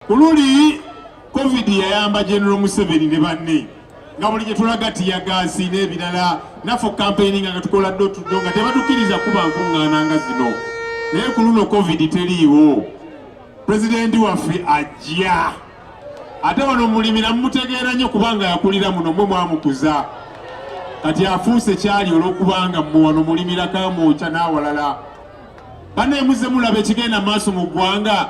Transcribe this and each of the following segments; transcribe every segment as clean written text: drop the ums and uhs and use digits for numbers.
kululi covid yayamba General Museveni ne banne nga buli gye tulaga tiyagasi n'ebirala naffe campaigning nga tukola dotuddo nga tebatukiriza kuba nkuŋŋaana nga zino naye ku luno covid teriiwo pulezidenti waffe ajja ate wano mulimira mumutegeera nnyo kubanga yakulira muno mwe mwamukuza kati afuuse kyali olw'okubanga mmwe wano mulimira kamwokya n'awalala banne muzze mulaba ekigenda maaso mu ggwanga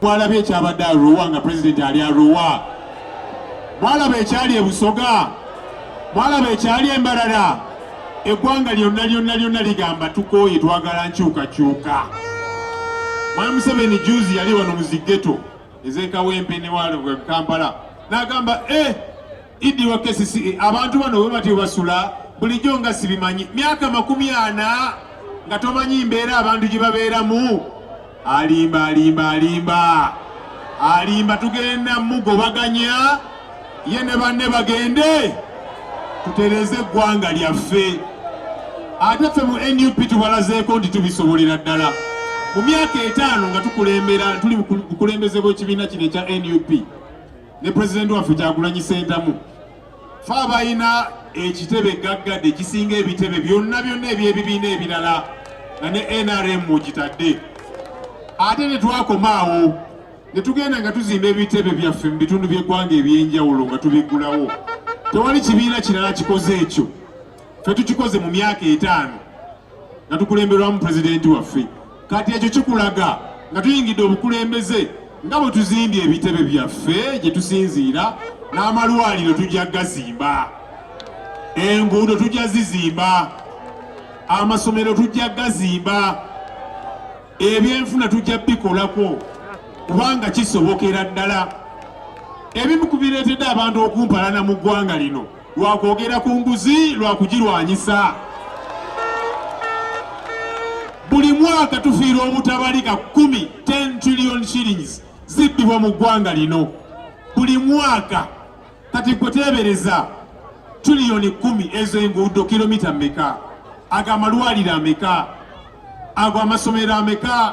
mwalaba ekyabadde Arua nga pulezidenti ali Arua mwalaba ekyali ebusoga mwalaba ekyali embalala eggwanga lyonna ligamba tukooye twagala nkyukakyuka Mwami Museveni juzi yali wano muzigeto ezekawempe ne wale Kampala n'agamba Idi wa KCCA abantu bano bwe bati basula bulijjo nga sibimanyi myaka 40 nga tomanyi mbeera abantu gye babeeramu alimba tugenda mugobaganya ye ne banne bagende tutereze eggwanga lyaffe ate ffe mu NUP tubalazeeko nti tubisobolera ddala mu myaka 5 nga tukulembera tuli bukulembeze bw'ekibiina kino ekya NUP ne pulezidenti waffe Kyagulanyi Ssentamu fe abalina ekitebe gaggadde ekisinga ebitebe byonna eby'ebibiina ebirala nga ne NRM mugitadde ate ne twakomaawo ne tugenda nga tuzimba ebitebe byaffe mu bitundu by'eggwanga ebyenjawulo nga tubiggulawo tewali kibiina kirala kikoze ekyo ffe tukikoze mu myaka 5 nga tukulemberwamu pulezidenti waffe kati ekyo kikulaga nga tuyingidde obukulembeze nga bwe tuzimbye ebitebe byaffe gye tusinziira n'amalwaliro tujja gazimba enguudo tujja zizimba amasomero tujja gazimba ebyenfuna tujja bikolako kubanga kisobokera ddala ebimu ku bireetedde abantu okumpalana mu ggwanga lino lwakwogera ku nguzi lwakugirwanyisa buli mwaka tufiira obutabalika 10 trillion shillings zibbibwa mu ggwanga lino buli mwaka kati gwe teebereza tuliyoni 10 ezo enguudo kilomita mmeka ago amalwaliro ameka ago amasomero ameka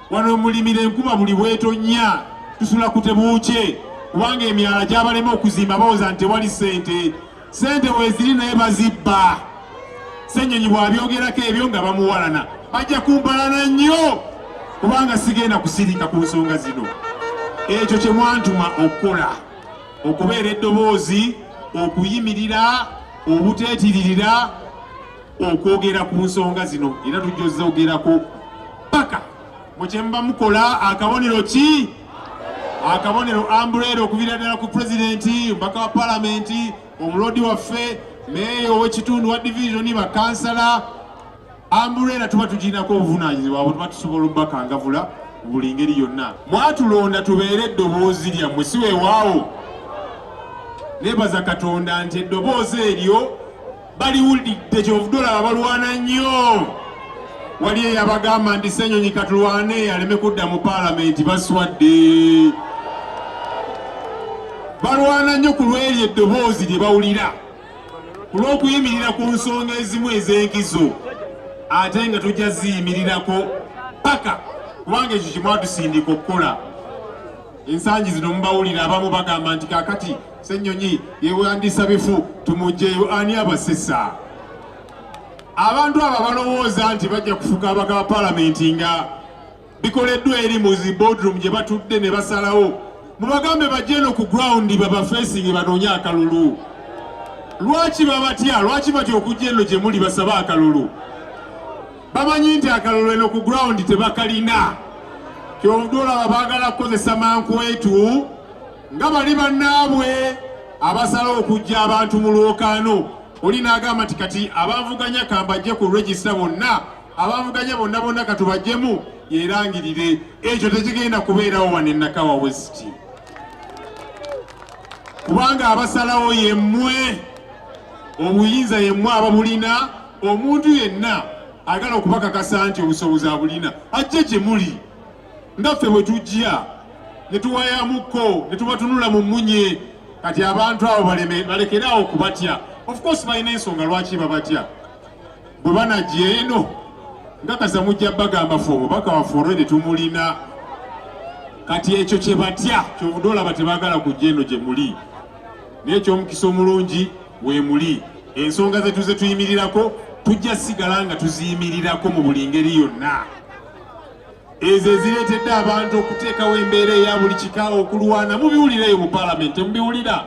wano mulimira enkuba buli bwetonya tusula kutebuuke kubanga emyala gyabalema okuzimba bawooza nti tewali sente weeziri naye bazibba Ssenyonyi bw'abyogerako ebyo nga bamuwalana bajja kumpalana nnyo kubanga sigenda kusirika ku nsonga zino ekyo kye mwantuma okukola okubeera eddoboozi okuyimirira obuteetiririra okwogera ku nsonga zino era tujja ozogerako paka mukyemuba mukola akabonero ki akabonero umbrella okuviira ddala ku pulezidenti mbaka wa palamenti omulodi waffe meeyo ow'ekitundu wa divisioni bakansala umbrella tuba tugirinako obuvunaanyizibwa abo tuba tusobola obbakangavula mu buli ngeri yonna mwatulonda tubeere eddoboozi lyammwe si weewaawo nebaza Katonda nti eddoboozi eryo baliwulidde kyovudolaba balwana nnyo wali eyabagamba nti Ssenyonyi katulwane aleme kudda mu palamenti baswadde balwana nnyo ku lw'eryo eddoboozi lye bawulira ku lw'okuyimirira ku nsonga ezimu ez'enkizo ate nga tujja ziyimirirako paka kubanga ekyo kimwatusindika okukola ensangi zino mubawulira abamu bagamba nti kakati Ssenyonyi yewandisa bifu tumugjeyo ani abasesa abantu abo balowooza nti bajja kufuka abaka ba palamenti nga bikoleddwa eri mu zi boardroom gye batudde ne basalawo mubagambe bajje eno ku ground babafeesingi banoonye akalulu lwaki babatya lwaki batya okujja eno gye muli basaba akalulu bamanyi nti akalulu eno ku ground tebakalina kyovudolaba baagala kukozesa mankwetu nga bali bannaabwe abasalawo okujja abantu mu lwokaano oli n'agamba nti kati abanvuganya kambajje ku regisita bonna abanvuganya bonna katubajjemu yerangirire ekyo tekigenda kubeerawo wano Nakawa West kubanga abasalawo yemmwe obuyinza yemmwe ababulina omuntu yenna agala okubakakasa nti obusobozi abulina ajje gye muli ngaffe bwe tujja ne tuwayamuko ne tubatunula mu munye kati abantu abo balekerawo okubatya of course balina ensonga lwaki babatya bwe banajja eno ngakaza mujja bagamba fe omubaka waffe olwede tumulina kati ekyo kye batya kyovudde olaba tebaagala kujja eno gye muli naye eky'omukisa omulungi we muli. Ensonga zetu ze tuyimirirako tujja sigala nga tuziyimirirako mu buli ngeri yonna. Ezo ezireetedde abantu okuteekawo embeera eya buli kika okulwana mubiwulireyo mu paalamenti mubiwulira.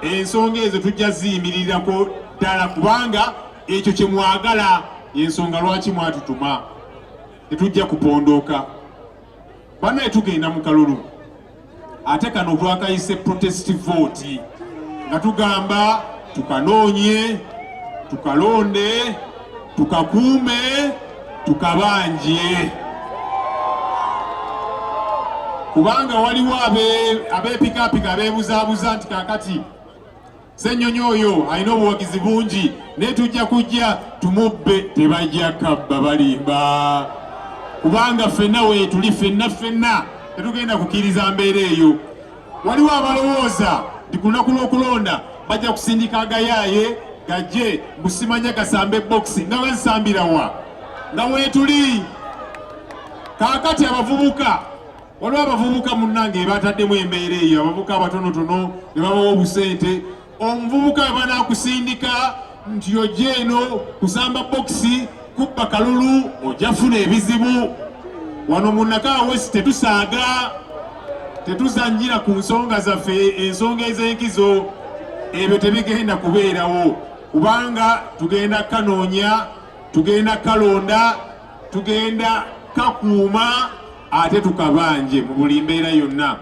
Ensonga ezo tujja ziyimirirako ddala kubanga ekyo kye mwagala y'ensonga lwaki mwatutuma. Tetujja kupondooka. Bannaye tugenda mu kalulu ate kano twakayise protest vote nga tugamba tukanoonye tukalonde tukakuume tukabanje kubanga waliwo abeepikaapika abeebuzaabuza nti kakati Ssenyonyi oyo alina obuwagizi bungi naye tujja kujja tumubbe. Tebajja kabba balimba kubanga ffenna weetuli ffenna tetugenda kukkiriza mbeera eyo. Waliwo abalowooza nti ku lunaku lw'okulonda bajja kusindika agayaaye gajje busimanya kasambe boxi nga bazisambira wa nga weetuli. Kaakati abavubuka waliwo abavubuka munnange bataddemu embeera eyo, abavubuka abatonotono ne babawo obusente. Omuvubuka we banaakusindika nti ojja eno kusamba boxi kubba kalulu ojja funa ebizibu. Wano mu Nakawa West tetusaaga tetuzannyira ku nsonga zaffe, ensonga ez'enkizo ebyo tebigenda kubeerawo kubanga tugenda kanoonya, tugenda kalonda, tugenda kakuuma ate tukabanje mu buli mbeera yonna.